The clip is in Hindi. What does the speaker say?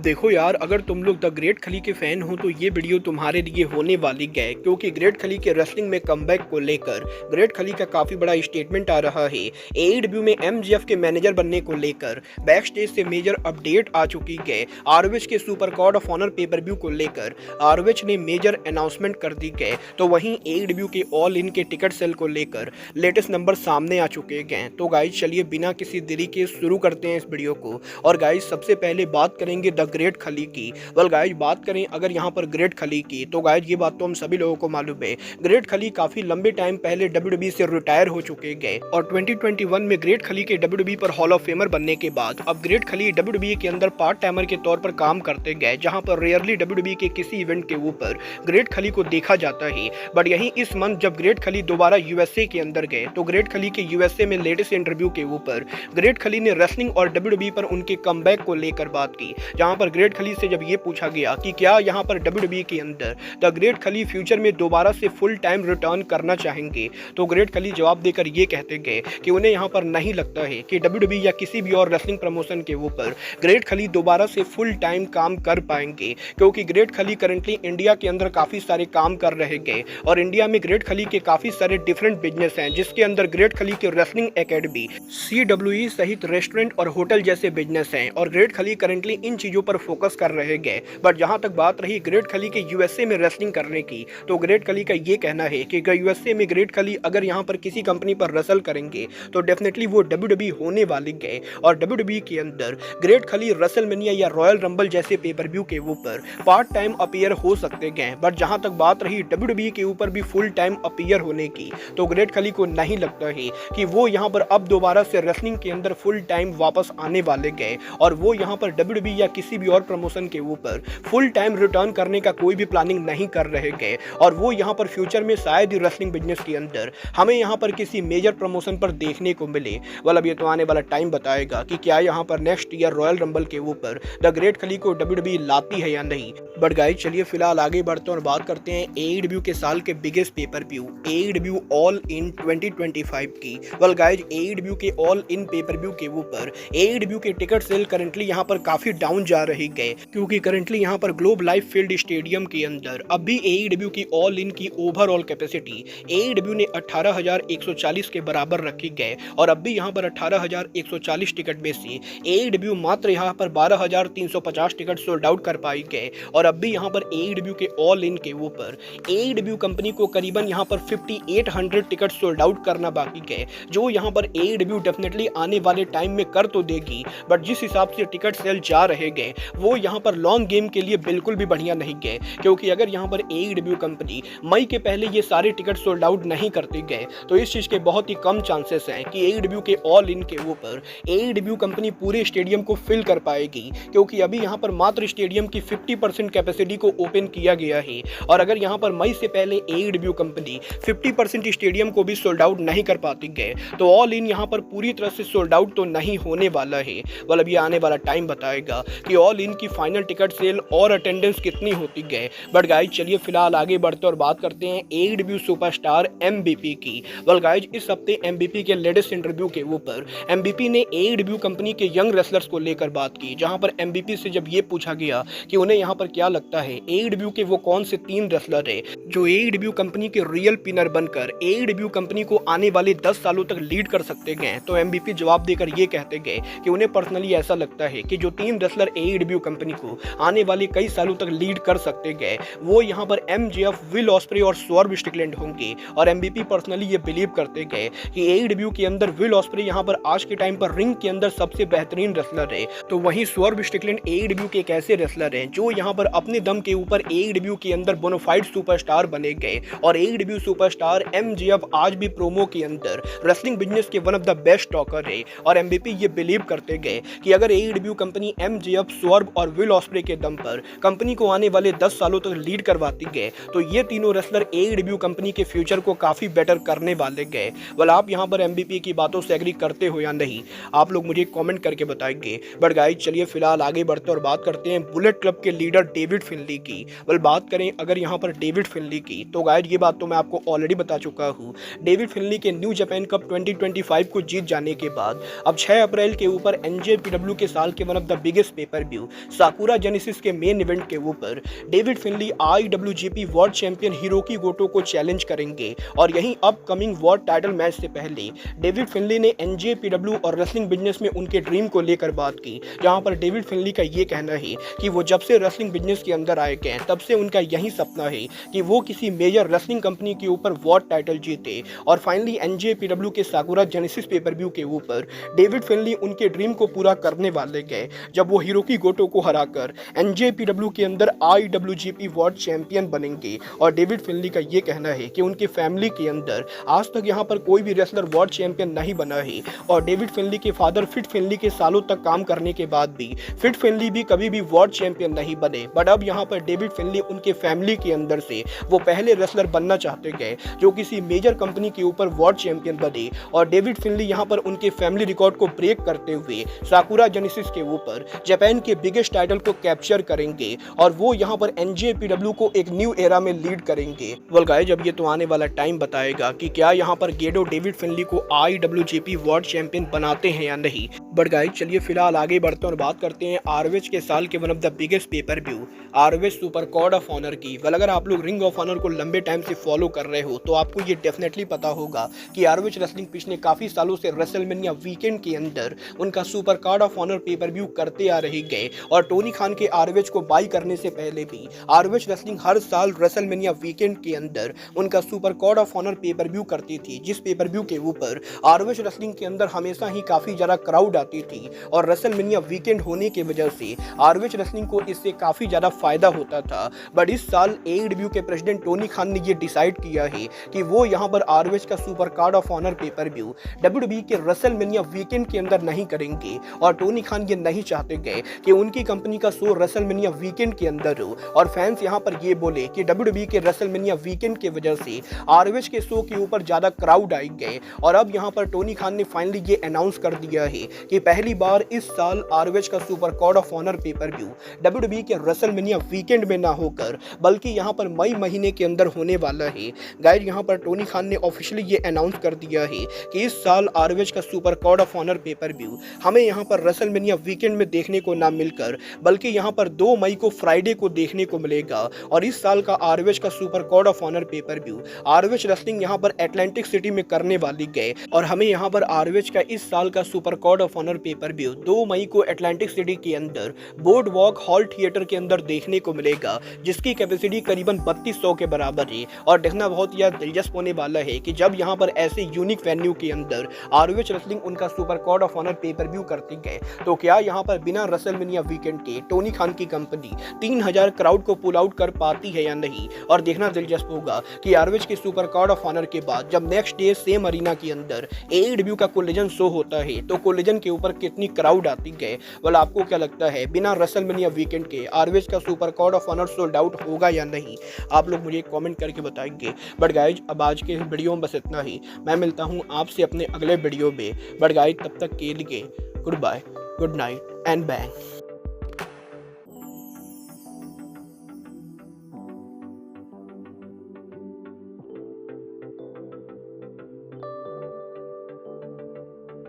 देखो यार, अगर तुम लोग द ग्रेट खली के फैन हो तो ये वीडियो तुम्हारे लिए होने वाली है, क्योंकि ग्रेट खली के रेसलिंग में कमबैक को लेकर ग्रेट खली का काफी बड़ा स्टेटमेंट आ रहा है। एईडब्ल्यू में एमजेएफ के मैनेजर बनने को लेकर बैक स्टेज से मेजर अपडेट आ चुकी है। आरओएच के super card of honour pay per view को लेकर आरओएच ने मेजर अनाउंसमेंट कर दी है, तो वहीं एईडब्ल्यू के ऑल इन के टिकट सेल को लेकर लेटेस्ट नंबर सामने आ चुके हैं। तो गाइज चलिए बिना किसी देरी के शुरू करते हैं इस वीडियो को। और गाइज सबसे पहले बात करेंगे द ग्रेट खली की। वेल गाइज बात करें अगर यहाँ पर ग्रेट खली की, तो गाइज ये बात तो हम सभी लोगों को मालूम है, ग्रेट खली काफी लंबे टाइम पहले डब्ल्यूडब्ल्यूई से रिटायर हो चुके गए और 2021 में ग्रेट खली के डब्ल्यूडब्ल्यूई पर हॉल ऑफ फेमर बनने के बाद अब ग्रेट खली डब्ल्यूडब्ल्यूई के अंदर पार्ट टाइमर के तौर पर काम करते गए, जहां पर रेयरली डब्ल्यूडब्ल्यूई के किसी इवेंट के ऊपर ग्रेट खली को देखा जाता है। बट यहीं इस मंथ जब ग्रेट खली दोबारा यूएसए के अंदर गए, तो ग्रेट खली के यूएसए में लेटेस्ट इंटरव्यू के ऊपर ग्रेट खली ने रेसलिंग और डब्ल्यूडब्ल्यूई पर उनके कमबैक को लेकर बात की, जहां पर ग्रेट खली से जब ये पूछा गया कि क्या यहां पर डब्ल्यूडब्ल्यूई के अंदर द ग्रेट खली फ्यूचर में दोबारा से फुल टाइम रिटर्न करना चाहेंगे, तो ग्रेट खली जवाब देकर ये कहते गए कि उन्हें यहां पर नहीं लगता है कि डब्ल्यूडब्ल्यूई या किसी भी और रेसलिंग प्रमोशन के ऊपर ग्रेट खली दोबारा से फुल टाइम काम कर पाएंगे, क्योंकि ग्रेट खली करंटली इंडिया के अंदर काफी सारे काम कर रहे गए और इंडिया में ग्रेट खली के काफी सारे डिफरेंट बिजनेस हैं, जिसके अंदर ग्रेट खली के रेसलिंग एकेडमी, सीडब्ल्यूई सहित रेस्टोरेंट और होटल जैसे बिजनेस हैं और ग्रेट खली करंटली इन चीजों पर फोकस कर रहे गए। बट जहां तक बात रही ग्रेट खली के यूएसए में रेसलिंग करने की, तो ग्रेट खली का ये कहना है कि यूएसए में ग्रेट खली अगर यहां पर किसी कंपनी पर रेसल करेंगे तो डेफिनेटली वो डब्ल्यूडब्ल्यूई होने वाली गए और डब्ल्यूडब्ल्यूई के अंदर ग्रेट खली रेसलमेनिया या रॉयल रंबल जैसे पेपर व्यू के ऊपर पार्ट टाइम अपीयर हो सकते गए। बट जहां तक बात रही डब्ल्यूडब्ल्यूई के ऊपर भी फुल टाइम अपीयर होने की, तो ग्रेट खली को नहीं लगता है कि वो यहां पर अब दोबारा से रेसलिंग के अंदर फुल टाइम वापस आने वाले गए और वो यहां पर डब्ल्यूडब्ल्यूई या किसी भी और प्रमोशन के ऊपर फुल टाइम रिटर्न करने का कोई भी प्लानिंग नहीं कर रहे गए और वो यहां पर फ्यूचर में शायद ही रेसलिंग बिजनेस के अंदर हमें यहां पर किसी मेजर प्रमोशन पर देखने को मिले। वाला अब ये तो आने वाला टाइम बताएगा कि क्या यहां पर नेक्स्ट ईयर रॉयल रंबल के ऊपर द ग्रेट खली को डब्ल्यूडब्ल्यूई लाती है या नहीं। बट गाइस चलिए फिलहाल आगे बढ़ते हैं और बात करते हैं एईडब्ल्यू के साल के biggest pay per view AEW all in 2025 की। वेल गाइस एईडब्ल्यू के ऑल इन पेपर व्यू के ऊपर एईडब्ल्यू के टिकट सेल करंटली यहां पर काफी डाउन जा रही गए, क्योंकि करंटली यहां पर ग्लोब लाइफ फील्ड स्टेडियम के अंदर अब भी एईडब्ल्यू की ऑल इन की ओवरऑल कैपेसिटी एईडब्ल्यू ने 18,140 के बराबर रखी गए और अब भी यहां पर 18,140 टिकट में से एईडब्ल्यू मात्र यहां पर 12,350 टिकट सोल्ड आउट कर पाई गए और अब भी यहां पर एईडब्ल्यू के ऑल इन के ऊपर एईडब्ल्यू कंपनी को करीबन यहां पर 5800 टिकट सोल्ड आउट करना बाकी है, जो यहां पर एईडब्ल्यू डेफिनेटली आने वाले टाइम में कर तो देगी, बट जिस हिसाब से टिकट सेल जा रहे गए वो यहां पर लॉन्ग गेम के लिए बिल्कुल भी बढ़िया नहीं गए, क्योंकि अगर यहां पर एईडब्ल्यू कंपनी मई के पहले ये सारे टिकट सोल्ड आउट नहीं करते गए, तो इस चीज के बहुत ही कम चांसेस हैं कि एईडब्ल्यू के ऑल इन के ऊपर एईडब्ल्यू कंपनी पूरे स्टेडियम को फिल कर पाएगी, क्योंकि अभी यहां पर मात्र स्टेडियम की 50% कैपेसिटी को ओपन किया गया है और अगर यहां पर मई से पहले एईडब्ल्यू कंपनी 50% स्टेडियम को भी सोल्ड आउट नहीं कर पाती गए, तो ऑल इन यहां पर पूरी तरह से सोल्ड आउट तो नहीं होने वाला है। वाल अब ये आने वाला टाइम बताएगा कि ऑल इन की फाइनल टिकट सेल और अटेंडेंस कितनी होती गए। बट गाइज चलिए फिलहाल आगे बढ़ते और बात करते हैं एईडब्ल्यू सुपरस्टार एमवीपी की। वेल गाइज इस हफ्ते एमवीपी के लेटेस्ट इंटरव्यू के ऊपर एमवीपी ने एईडब्ल्यू कंपनी के यंग रेसलर्स को लेकर बात की, जहां पर एमवीपी से जब ये पूछा गया कि उन्हें यहां पर क्या लगता है एईडब्ल्यू के वो कौन से 3 रेसलर है जो एईडब्ल्यू कंपनी के रियल पिनर बनकर एईडब्ल्यू कंपनी को आने वाले 10 सालों तक लीड कर सकते गए, तो एमवीपी जवाब देकर ये कहते गए कि उन्हें पर्सनली ऐसा लगता है कि जो 3 रेसलर एईडब्ल्यू कंपनी को आने वाले कई सालों तक लीड कर सकते गए वो यहां पर एमजेएफ, विल ऑस्प्रे और स्वर्व स्टिकलैंड होंगे और एमवीपी पर्सनली ये बिलीव करते गए कि एईडब्ल्यू के अंदर विल ऑस्प्रे यहां पर आज के टाइम पर रिंग के अंदर सबसे बेहतरीन रेसलर है, तो वहीं स्वर्व स्टिकलैंड एईडब्ल्यू के एक ऐसे रेसलर हैं जो यहां पर अपने दम के ऊपर एईडब्ल्यू के अंदर बोनाफाइड सुपरस्टार बने गए और एईडब्ल्यू सुपरस्टार एमजेएफ आज भी प्रोमो के अंदर रेसलिंग बिजनेस के one of the best talker है और एमवीपी ये बिलीव करते गए कि अगर एईडब्ल्यू कंपनी एमजेएफ, स्वर्व और विल ऑस्प्रे के दम पर कंपनी को आने वाले 10 सालों तक लीड करवाती गए, तो ये तीनों रेसलर एईडब्ल्यू कंपनी के फ्यूचर को काफी बेटर करने वाले गए। वाल आप यहां पर एमवीपी की बातों से एग्री करते हो या नहीं, आप लोग मुझे कमेंट करके बताएंगे। बट गाइस चलिए फिलहाल आगे बढ़ते और बात करते हैं बुलेट क्लब के लीडर डेविड फिनली की। वेल बात करें अगर यहां पर डेविड फिनली की, तो गाइस ये बात तो मैं आपको ऑलरेडी बता चुका हूं। डेविड फिनली के न्यू जापान कप 2025 को जीत जाने के बाद अब 6 अप्रैल के ऊपर एनजेपीडब्ल्यू के साल के one of the biggest paper view Sakura Genesis के मेन इवेंट के ऊपर David Finlay IWGP world champion Hiroki Goto को चैलेंज करेंगे। और यहीं अपकमिंग वर्ल्ड टाइटल मैच से पहले डेविड फिनली ने NJPW और रेसलिंग बिजनेस में उनके ड्रीम को लेकर बात की, जहां पर डेविड फिनली का ये कहना है कि वो जब से रेसलिंग बिजनेस के अंदर आए गए तब से उनका यही सपना है कि वो किसी मेजर रेसलिंग कंपनी के ऊपर वर्ल्ड टाइटल जीते। और फाइनली NJPW के साकुरा जेनेसिस पेपर व्यू के ऊपर डेविड फिनली उनके ड्रीम को पूरा करने वाले गए, जब वो हिरोकी गोटो को हराकर NJPW के अंदर IWGP वर्ल्ड चैंपियन बनेंगे। और डेविड फिनली का ये कहना है कि उनके फैमिली के अंदर आज तक यहाँ पर कोई भी रेसलर वर्ल्ड चैंपियन नहीं बना है। और डेविड फिनली के फादर फिट फिनली के सालों तक काम करने के बाद भी फिट फिनली भी कभी भी वर्ल्ड चैंपियन नहीं बने। बट अब यहाँ पर डेविड फिनली उनके फैमिली के अंदर से वो पहले रेसलर बनना चाहते गए जो किसी मेजर कंपनी के ऊपर वर्ल्ड चैंपियन बने। और डेविड फिनली यहाँ पर उनके फैमिली रिकॉर्ड को ब्रेक करते हुए साकुरा जेनेसिस के ऊपर जापान के बिगेस्ट टाइटल को कैप्चर करेंगे और वो यहाँ पर NJPW को एक न्यू एरा में लीड करेंगे। वेल गाइस, जब ये तो आने वाला टाइम बताएगा कि क्या यहाँ पर गेडो डेविड फिनली को IWGP वर्ल्ड चैंपियन बनाते हैं या नहीं। बट गाइस, चलिए फिलहाल आगे बढ़ते हैं और बात करते हैं ROH के साल के one of the biggest paper view ROH super card of honour की। वेल, अगर आप लोग रिंग ऑफ ऑनर को लंबे टाइम से फॉलो कर रहे हो तो आपको ये डेफिनेटली पता होगा कि ROH रेसलिंग पिछले काफी सालों से रेसलमेनिया वीकेंड के अंदर उनका super card of honour pay per view करते आ रहे गए। और टोनी खान के ROH को बाई करने से पहले भी ROH रेसलिंग हर साल रेसलमेनिया वीकेंड के अंदर उनका super card of honour pay per view करती थी, जिस पेपर व्यू के ऊपर ROH रेसलिंग के अंदर हमेशा ही काफी ज्यादा क्राउड आती थी। और रेसलमेनिया वीकेंड होने की वजह से ROH रेसलिंग को इससे काफी ज्यादा फायदा होता था। बट इस साल AEW के प्रेसिडेंट टोनी खान ने ये डिसाइड किया है कि वो यहाँ पर ROH का super card of honour pay per view WWE के रेसलमेनिया वीकेंड के अंदर नहीं करेंगे। और टोनी खान ये नहीं चाहते गए कि उनकी कंपनी का शो रेसलमेनिया वीकेंड के अंदर हो और फैंस यहाँ पर ये बोले कि WWE के रेसलमेनिया वीकेंड के वजह से ROH के शो के ऊपर ज्यादा क्राउड आई गए। और अब यहाँ पर टोनी खान ने फाइनली ये अनाउंस कर दिया है कि पहली बार इस साल ROH का super card of honour pay per view WWE के रेसलमेनिया वीकेंड में ना होकर बल्कि यहाँ पर मई महीने के अंदर होने वाला है। गाइस, यहाँ पर टोनी खान ने ऑफिशियली ये अनाउंस कर दिया है कि इस साल ROH का super card of honour pay per view हमें यहाँ पर रेसलमेनिया वीकेंड में देखने को ना मिलकर बल्कि यहाँ पर 2 मई को फ्राइडे को देखने को मिलेगा। और इस साल का ROH का super card of honour pay per view ROH wrestling यहाँ पर एटलांटिक सिटी में करने वाली गए। और हमें यहाँ पर ROH का इस साल का super card of honour pay per view 2 मई को एटलांटिक सिटी के अंदर बोर्ड वॉक हॉल थिएटर के अंदर देखने को मिलेगा, जिसकी कैपेसिटी करीबन 3200 के बराबर है। और देखना बहुत ज्यादा दिलचस्प होने वाला है कि जब यहाँ पर ऐसे यूनिक वेन्यू के अंदर ROH रेसलिंग उनका super card of honour pay per view करते गए तो क्या यहाँ पर बिना रेसलमेनिया वीकेंड के टोनी खान की कंपनी 3000 क्राउड को पुल आउट कर पाती है या नहीं। और देखना दिलचस्प होगा कि ROH के सुपर कार्ड ऑफ ऑनर के बाद जब नेक्स्ट डे सेम अरीना के अंदर AEW का कोलिजन शो होता है तो कोलिजन के ऊपर कितनी क्राउड आती है। वाला आपको क्या लगता है, बिना रेसलमेनिया वीकेंड के ROH का super card of honour sold out होगा या नहीं? आप लोग मुझे कमेंट करके बताएंगे। बट गाइज, अब आज के वीडियो में बस इतना ही। मैं मिलता हूँ आपसे अपने अगले वीडियो में। बट गाइज, तब तक के लिए goodbye, good night and bang.